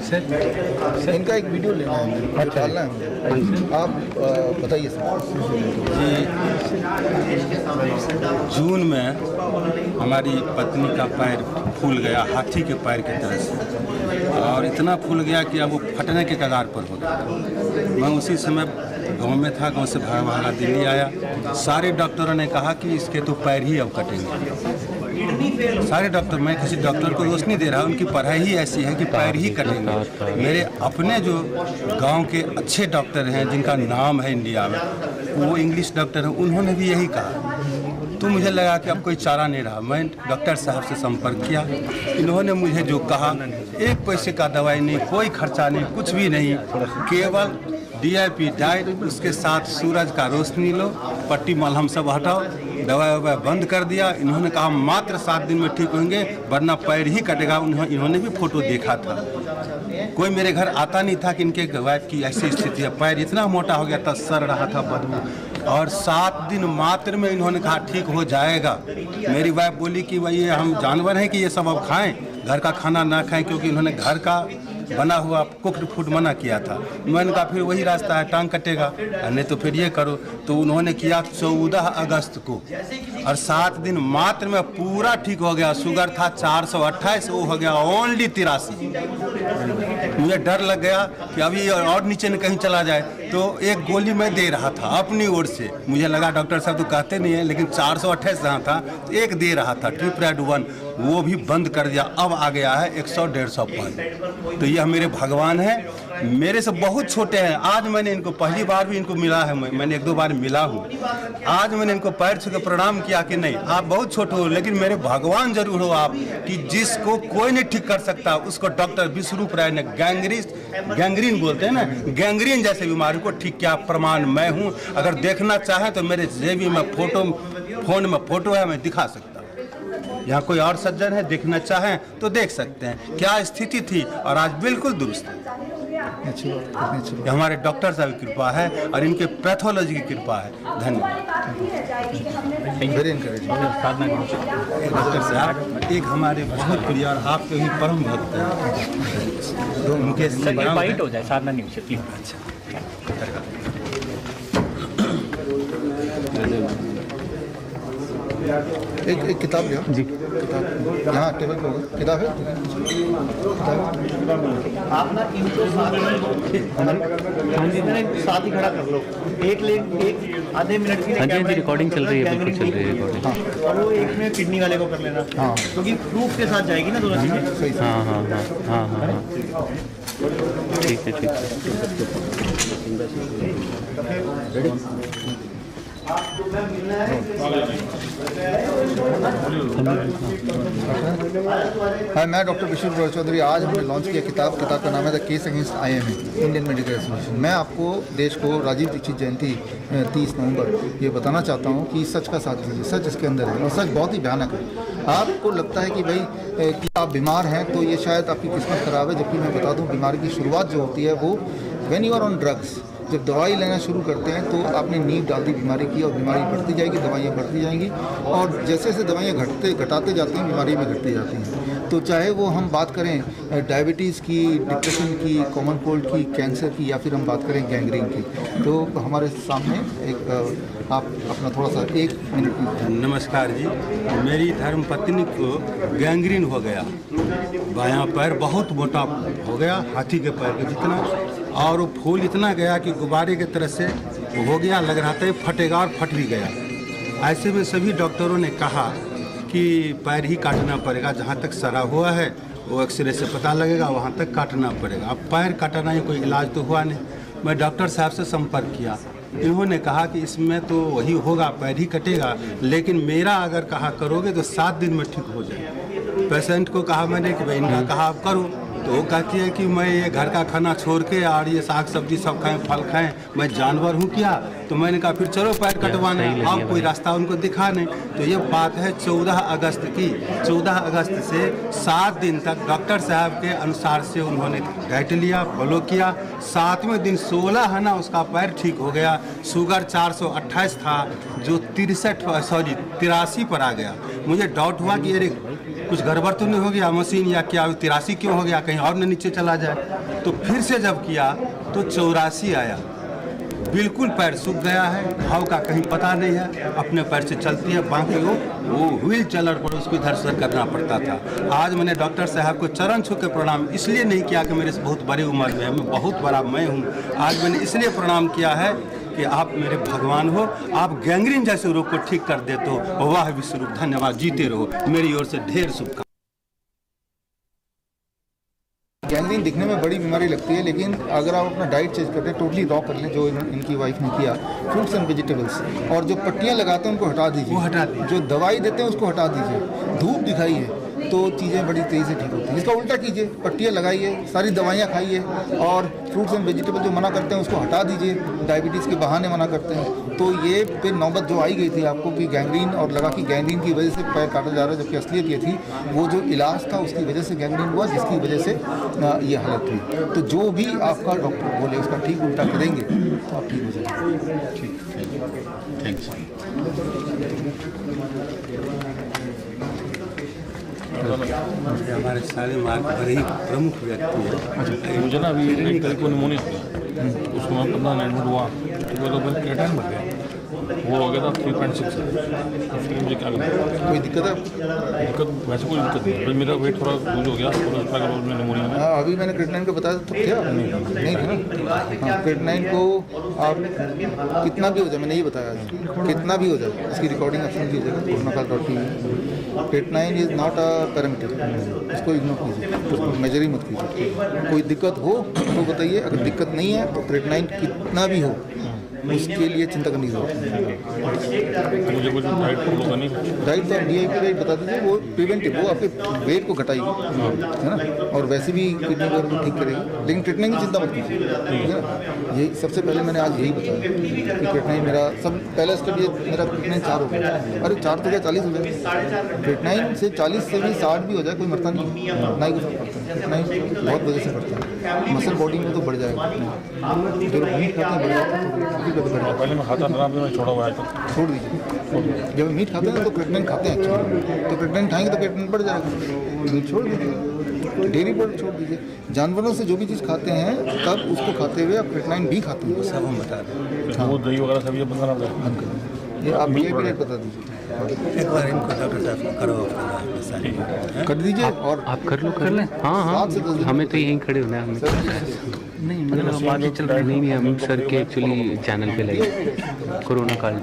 Sir इनका एक video लेना है, डालना है, आप बताइए सर। जी, जून में हमारी पत्नी का पैर फूल गया हाथी के पैर की तरह से, और इतना फूल गया कि अब वो फटने के कगार पर हो गया। मैं उसी समय गांव में था, गांव से भागा दिल्ली आया। सारे डॉक्टरों ने कहा कि इसके तो पैर ही अब कटेंगे। सारे डॉक्टर, मैं किसी डॉक्टर को दोष नहीं दे रहा, उनकी पढ़ाई ही ऐसी है कि पैर ही कटेंगे। मेरे अपने जो गांव के अच्छे डॉक्टर हैं जिनका नाम है इंडिया में, वो इंग्लिश डॉक्टर हैं, उन्होंने भी यही कहा। तो मुझे लगा कि अब कोई चारा नहीं रहा। मैं डॉक्टर साहब से संपर्क किया, इन्होंने मुझे जो कहा, एक पैसे का दवाई नहीं, कोई खर्चा नहीं, कुछ भी नहीं, केवल DIP डाइट, उसके साथ सूरज का रोशनी लो, पट्टी मलहम सब हटाओ, दवाई ववाई बंद कर दिया। इन्होंने कहा मात्र 7 दिन में ठीक होंगे, वरना पैर ही कटेगा। इन्होंने भी फोटो देखा था। कोई मेरे घर आता नहीं था कि इनके वाइफ की ऐसी स्थिति है, पैर इतना मोटा हो गया था, सड़ रहा था बदबू, और 7 दिन मात्र में इन्होंने कहा ठीक हो जाएगा। मेरी वाइफ बोली कि भाई ये हम जानवर हैं कि ये सब अब खाएं, घर का खाना ना खाएं, क्योंकि इन्होंने घर का बना हुआ कुक्ड फूड मना किया था। मैंने कहा फिर वही रास्ता है, टांग कटेगा, नहीं तो फिर ये करो। तो उन्होंने किया 14 अगस्त को, और 7 दिन मात्र में पूरा ठीक हो गया। शुगर था 428, वो हो गया ओनली 83। मुझे डर लग गया कि अभी और नीचे न कहीं चला जाए, तो एक गोली मैं दे रहा था अपनी ओर से। मुझे लगा डॉक्टर साहब तो कहते नहीं है, लेकिन 428 जहाँ था तो एक दे रहा था, ट्रिपरेड 1, वो भी बंद कर दिया। अब आ गया है 100-150 पॉइंट। तो यह मेरे भगवान है, मेरे से बहुत छोटे हैं। आज मैंने इनको पहली बार भी इनको मिला है, मैंने 1-2 बार मिला हूँ। आज मैंने इनको पैर छू के प्रणाम किया कि नहीं आप बहुत छोटे हो, लेकिन मेरे भगवान जरूर हो आप, कि जिसको कोई नहीं ठीक कर सकता उसको डॉक्टर विश्वरूप राय ने गैंग्रीन बोलते हैं ना, गैंग्रीन जैसे बीमारी को ठीक किया। प्रमाण मैं हूँ। अगर देखना चाहें तो मेरे जेबी में फोन में फोटो है, मैं दिखा सकता हूँ। यहाँ कोई और सज्जन है, देखना चाहें तो देख सकते हैं क्या स्थिति थी, और आज बिल्कुल दुरुस्त है। अच्छी बात, ये हमारे डॉक्टर साहब की कृपा है और इनके पैथोलॉजी की कृपा है। धन्यवाद। Very encouraging. डॉक्टर साहब एक हमारे बहुत प्रिय और आपके भी परम भक्त हैं, उनके बाइट हो जाए साधना न्यूज़ से प्लीज। एक किताब लिया जी, किताब यहाँ टेबल पे होगा, किताब है, आप ना इनको साथ ही खड़ा कर लो, एक आधे मिनट की रिकॉर्डिंग चल रही है, बिल्कुल चल रही है रिकॉर्डिंग। हाँ, और वो एक में किडनी वाले को कर लेना। हाँ, क्योंकि प्रूफ के साथ जाएगी ना दोनों चीजें। हाँ हाँ हाँ हाँ हाँ, ठीक है ठीक है। हाय, मैं डॉक्टर विश्वरूप रॉय चौधरी। आज हमने लॉन्च किया किताब का नाम है the case against IMA, Indian medical association. मैं आपको देश को राजीव दीक्षित जयंती 30 नवंबर ये बताना चाहता हूँ कि सच का साथ लीजिए। सच इसके अंदर है, और सच बहुत ही भयानक है। आपको लगता है कि भाई कि आप बीमार हैं तो ये शायद आपकी किस्मत खराब है, जबकि मैं बता दूँ बीमारी की शुरुआत जो होती है वो when you are on drugs. जब दवाई लेना शुरू करते हैं तो आपने नींव डाल दी बीमारी की, और बीमारी बढ़ती जाएगी, दवाइयाँ बढ़ती जाएंगी, और जैसे जैसे दवाइयाँ घटाते जाती हैं बीमारी भी घटती जाती हैं। तो चाहे वो हम बात करें डायबिटीज़ की, डिप्रेशन की, कॉमन कोल्ड की, कैंसर की, या फिर हम बात करें गैंग्रीन की, तो हमारे सामने एक आप अपना थोड़ा सा 1 मिनट। नमस्कार जी, मेरी धर्मपत्नी को गैंग्रीन हो गया, बायां पैर बहुत मोटा हो गया, हाथी के पैर के जितना, और वो फूल इतना गया कि गुब्बारे की तरह से हो गया, लग रहा था फटेगा, और फट भी गया। ऐसे में सभी डॉक्टरों ने कहा कि पैर ही काटना पड़ेगा, जहाँ तक सड़ा हुआ है वो एक्सरे से पता लगेगा, वहाँ तक काटना पड़ेगा। अब पैर काटना ही कोई इलाज तो हुआ नहीं। मैं डॉक्टर साहब से संपर्क किया, इन्होंने कहा कि इसमें तो वही होगा, पैर ही कटेगा, लेकिन मेरा अगर कहा करोगे तो 7 दिन में ठीक हो जाए। पेशेंट को कहा मैंने कि भाई इनका कहा आप करो, तो वो कहती है कि मैं ये घर का खाना छोड़ के और ये साग सब्जी सब खाएं, फल खाएं, मैं जानवर हूँ क्या। तो मैंने कहा फिर चलो पैर कटवाने, आप कोई रास्ता उनको दिखा नहीं। तो ये बात है 14 अगस्त की। 14 अगस्त से 7 दिन तक डॉक्टर साहब के अनुसार से उन्होंने डाइट लिया, फॉलो किया। 7वें दिन 16 है ना उसका पैर ठीक हो गया। शुगर 428 था जो 83 पर आ गया। मुझे डाउट हुआ कि अरे कुछ गड़बड़ तो नहीं हो गया मशीन या क्या 83 क्यों हो गया, कहीं और न नीचे चला जाए। तो फिर से जब किया तो 84 आया। बिल्कुल पैर सूख गया है, घाव का कहीं पता नहीं है, अपने पैर से चलती है, बाकी वो व्हील चेयर पर उसको इधर से करना पड़ता था। आज मैंने डॉक्टर साहब को चरण छू के प्रणाम इसलिए नहीं किया कि मेरे से बहुत बड़ी उम्र में है, मैं बहुत बड़ा मैं हूँ। आज मैंने इसलिए प्रणाम किया है कि आप मेरे भगवान हो, आप गैंग्रीन जैसे रोग को ठीक कर देते हो। वाह विश्वरूप, धन्यवाद, जीते रहो। मेरी ओर से ढेर शुभकामनाएं। गैंग्रीन दिखने में बड़ी बीमारी लगती है, लेकिन अगर आप अपना डाइट चेंज करते हैं, टोटली रॉ कर लें, जो इनकी वाइफ ने किया, फ्रूट्स एंड वेजिटेबल्स, और जो पट्टियाँ लगाते हैं उनको हटा दीजिए, वो हटा दीजिए। जो दवाई देते हैं उसको हटा दीजिए, धूप दिखाइए, तो चीज़ें बड़ी तेज़ी से ठीक होती हैं। इसका उल्टा कीजिए, पट्टियाँ लगाइए, सारी दवाइयाँ खाइए, और फ्रूट्स एंड वेजिटेबल जो मना करते हैं उसको हटा दीजिए, डायबिटीज़ के बहाने मना करते हैं। तो ये फिर नौबत जो आई गई थी आपको कि गैंग्रीन, और लगा कि गैंग्रीन की वजह से पैर काटा जा रहा है, जबकि असलियत ये थी वो जो इलाज था उसकी वजह से गैंग्रीन हुआ, जिसकी वजह से ये हालत हुई। तो जो भी आपका डॉक्टर बोले उसका ठीक उल्टा करेंगे तो आप ठीक हो जाएंगे। ठीक, थैंक्स। हमारे सारे मार्ग बड़े ही प्रमुख व्यक्ति है। मुझे ना अभी एक तरह को निमोनिया हो गया, उसको मैं 15 मिनट में हुआ तो मेरा क्रिएटिनिन बढ़ गया, वो हो गया था 3.6। तो फिर मुझे क्या करना, कोई दिक्कत है? दिक्कत वैसे कोई दिक्कत नहीं, बस मेरा वेट थोड़ा लूज हो गया और उसका रोज में निमोनिया में। हाँ, अभी मैंने क्रिएटिनिन को बताया तो थे आप? नहीं थे ना। हाँ, क्रिएटिनिन को आप कितना भी हो जाए, मैंने ये बताया आज, कितना भी हो जाए, इसकी रिकॉर्डिंग ऑप्शन कीजिएगा coronacall.tv। Creatinine is not a parameter, इसको इग्नोर कीजिए, उसको मेजर ही मत कीजिए। कोई दिक्कत हो तो बताइए, अगर दिक्कत नहीं है तो क्रिएटिनिन कितना भी हो उसके लिए चिंता करने की जरूरत नहीं। मुझे कुछ डाइट फॉलो करनी, डाइट तो DIP डाइट बता दीजिए, वो प्रिवेंटिव, वो आपके वेट को घटाएगी, है ना, और वैसे भी किडनी वगैरह को ठीक करेगी, लेकिन क्रिएटिनिन की चिंता मत कीजिए, ठीक है ना। यही सबसे पहले मैंने आज यही बताया कि क्रिएटिनिन मेरा सब पहला स्टेप, ये मेरा क्रिएटिनिन 4 हो गया। अरे 4 तो क्या 40 हो गया। क्रिएटिनिन से 40 से भी 60 भी हो जाए कोई मरता नहीं, ना ही कुछ पड़ता है। क्रिएटिनिन बहुत वजह से पड़ता है, मसल बॉडी में तो बढ़ जाएगा, जो लोग मीट खाते हैं बढ़ जाता है, पहले मैं खाता था, मैं छोड़ा हुआ है तो छोड़ दीजिए। जब मीट खाते हैं तो क्रिएटिनिन खाते हैं एक्चुअली, तो क्रिएटिनिन खाएंगे तो क्रिएटिनिन बढ़ जाएगा, मीट छोड़ दीजिए, डेयरी पर छोड़ दीजिए। जानवरों से जो भी चीज़ खाते हैं तब उसको खाते हुए आप क्रिएटिनिन भी खाते हैं, सब हम बता दें। वो दही वगैरह सब ये बंद करना पड़ेगा। बंद कर। ये आप DIP रेट बता दीजिए, एक बार इनको डॉक्टर साहब को करो कर दीजिए। और आप कर लो, कर लें। हाँ हाँ, 7 से 10 दिन हमें तो यहीं खड़े होना है। हमें नहीं मतलब बात ही चल रही नहीं, हम सर के एक्चुअली चैनल पे लगे कोरोना काल